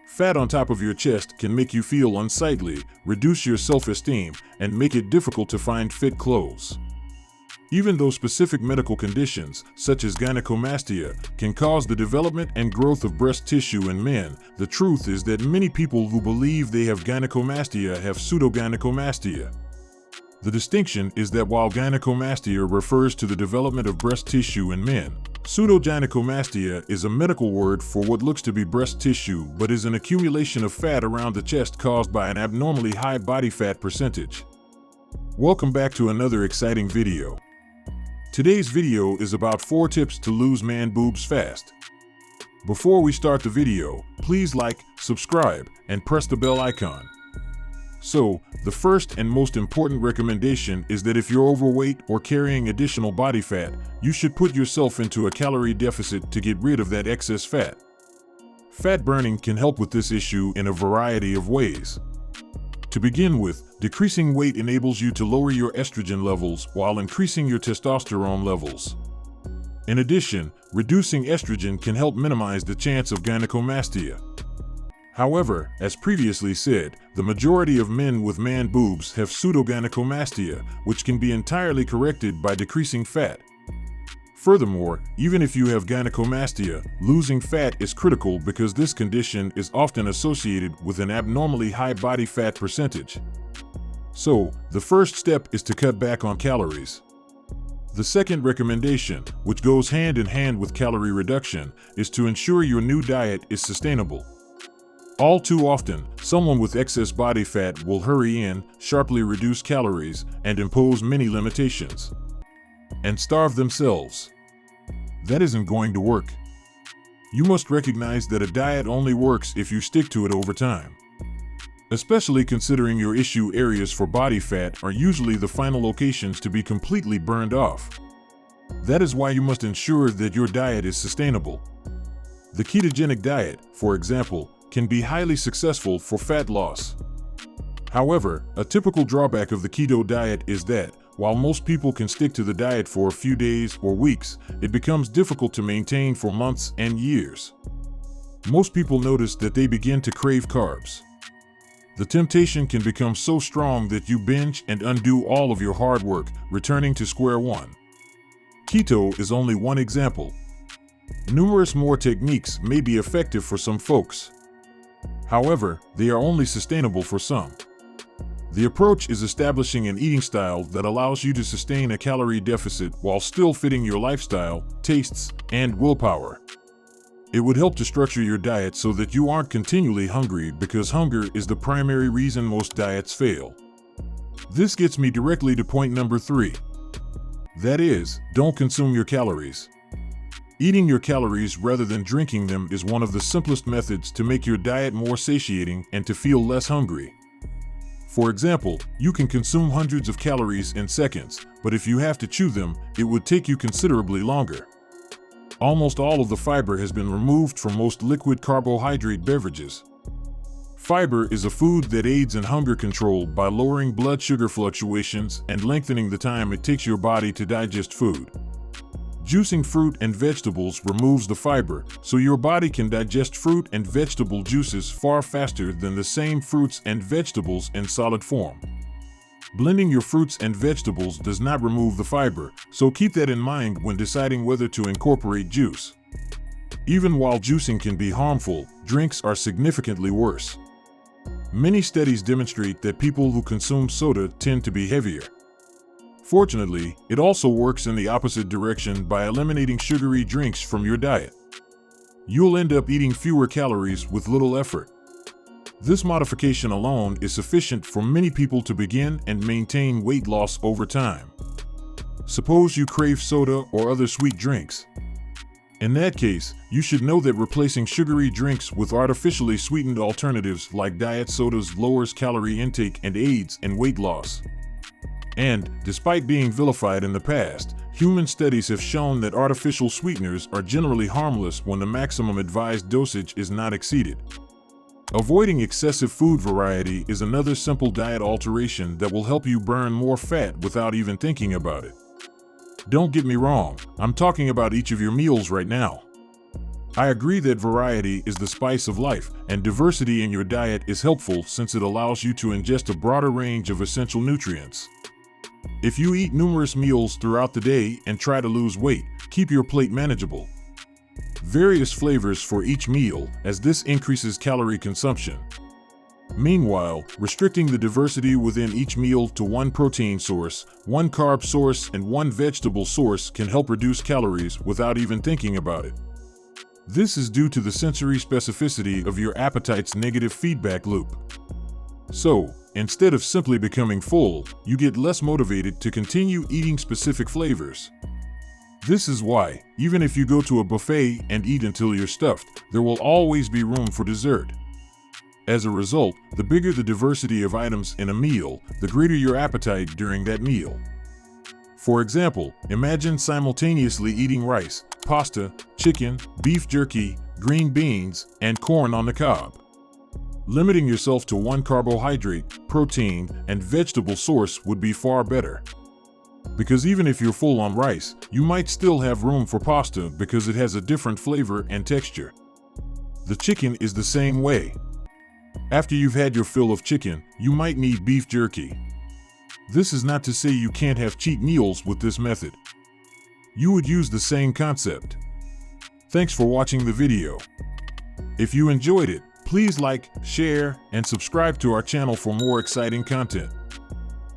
Fat on top of your chest can make you feel unsightly, reduce your self-esteem, and make it difficult to find fit clothes. Even though specific medical conditions, such as gynecomastia, can cause the development and growth of breast tissue in men, the truth is that many people who believe they have gynecomastia have pseudo-gynecomastia. The distinction is that while gynecomastia refers to the development of breast tissue in men, pseudo-gynecomastia is a medical word for what looks to be breast tissue but is an accumulation of fat around the chest caused by an abnormally high body fat percentage. Welcome back to another exciting video. Today's video is about 4 tips to lose man boobs fast. Before we start the video, please like, subscribe, and press the bell icon. So, the first and most important recommendation is that if you're overweight or carrying additional body fat, you should put yourself into a calorie deficit to get rid of that excess fat. Fat burning can help with this issue in a variety of ways. To begin with, decreasing weight enables you to lower your estrogen levels while increasing your testosterone levels. In addition, reducing estrogen can help minimize the chance of gynecomastia. However, as previously said, the majority of men with man boobs have pseudo-gynecomastia, which can be entirely corrected by decreasing fat. Furthermore, even if you have gynecomastia, losing fat is critical because this condition is often associated with an abnormally high body fat percentage. So, the first step is to cut back on calories. The second recommendation, which goes hand in hand with calorie reduction, is to ensure your new diet is sustainable. All too often, someone with excess body fat will hurry in, sharply reduce calories, and impose many limitations. And starve themselves. That isn't going to work. You must recognize that a diet only works if you stick to it over time. Especially considering your issue areas for body fat are usually the final locations to be completely burned off. That is why you must ensure that your diet is sustainable. The ketogenic diet, for example, can be highly successful for fat loss. However, a typical drawback of the keto diet is that, while most people can stick to the diet for a few days or weeks, it becomes difficult to maintain for months and years. Most people notice that they begin to crave carbs. The temptation can become so strong that you binge and undo all of your hard work, returning to square one. Keto is only one example. Numerous more techniques may be effective for some folks. However, they are only sustainable for some. The approach is establishing an eating style that allows you to sustain a calorie deficit while still fitting your lifestyle, tastes, and willpower. It would help to structure your diet so that you aren't continually hungry because hunger is the primary reason most diets fail. This gets me directly to point number 3. That is, don't consume your calories. Eating your calories rather than drinking them is one of the simplest methods to make your diet more satiating and to feel less hungry. For example, you can consume hundreds of calories in seconds, but if you have to chew them, it would take you considerably longer. Almost all of the fiber has been removed from most liquid carbohydrate beverages. Fiber is a food that aids in hunger control by lowering blood sugar fluctuations and lengthening the time it takes your body to digest food. Juicing fruit and vegetables removes the fiber, so your body can digest fruit and vegetable juices far faster than the same fruits and vegetables in solid form. Blending your fruits and vegetables does not remove the fiber, so keep that in mind when deciding whether to incorporate juice. Even while juicing can be harmful, drinks are significantly worse. Many studies demonstrate that people who consume soda tend to be heavier. Fortunately, it also works in the opposite direction by eliminating sugary drinks from your diet. You'll end up eating fewer calories with little effort. This modification alone is sufficient for many people to begin and maintain weight loss over time. Suppose you crave soda or other sweet drinks. In that case, you should know that replacing sugary drinks with artificially sweetened alternatives like diet sodas lowers calorie intake and aids in weight loss. And, despite being vilified in the past, human studies have shown that artificial sweeteners are generally harmless when the maximum advised dosage is not exceeded. Avoiding excessive food variety is another simple diet alteration that will help you burn more fat without even thinking about it. Don't get me wrong, I'm talking about each of your meals right now. I agree that variety is the spice of life, and diversity in your diet is helpful since it allows you to ingest a broader range of essential nutrients. If you eat numerous meals throughout the day and try to lose weight, keep your plate manageable. Various flavors for each meal, as this increases calorie consumption. Meanwhile, restricting the diversity within each meal to one protein source, one carb source, and one vegetable source can help reduce calories without even thinking about it. This is due to the sensory specificity of your appetite's negative feedback loop. So, instead of simply becoming full, you get less motivated to continue eating specific flavors. This is why, even if you go to a buffet and eat until you're stuffed, there will always be room for dessert. As a result, the bigger the diversity of items in a meal, the greater your appetite during that meal. For example, imagine simultaneously eating rice, pasta, chicken, beef jerky, green beans, and corn on the cob. Limiting yourself to one carbohydrate, protein, and vegetable source would be far better. Because even if you're full on rice, you might still have room for pasta because it has a different flavor and texture. The chicken is the same way. After you've had your fill of chicken, you might need beef jerky. This is not to say you can't have cheat meals with this method. You would use the same concept. Thanks for watching the video. If you enjoyed it, please like, share, and subscribe to our channel for more exciting content.